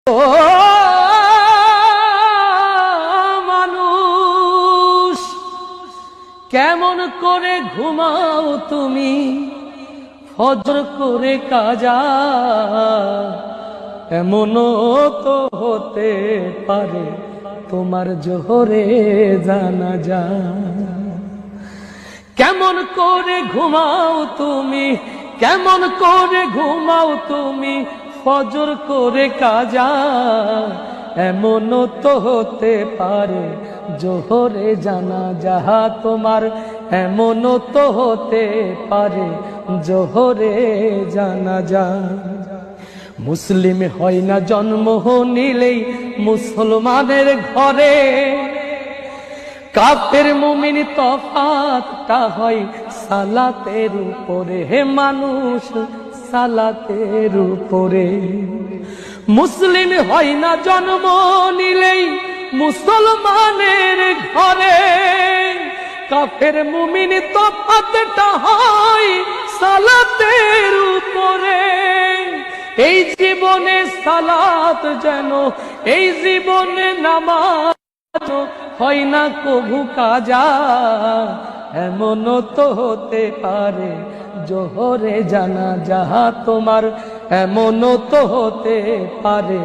ও মানুষ, কেমন করে ঘুমাও তুমি, ফজর করে কাজা? এমনও তো হতে পারে তোমার জোহরে জানাজা। কেমন করে ঘুমাও তুমি, কেমন করে ঘুমাও তুমি, ফজর করে কাজা? এমনও তো হতে পারে জোহরে জানাজা তোমার, এমনও তো হতে পারে জোহরে জানাজা। মুসলিম হয় না জন্ম নিলেই মুসলমানের ঘরে, কাফের মুমিন তফাতটা হয় সালাতের উপরে। হে মানুষ, সালাতের উপরে। মুসলিম হয় না জন্ম নিলেই মুসলমানের ঘরে, কাফের মুমিন তফাতটা হয় সালাতের উপরে। এই জীবনে সালাত যেন, এই জীবনে নামাজ হয় না কভু কাজা। এমনও তো হতে পারে জোহরে জানাজা তোমার, এমনও তো হতে পারে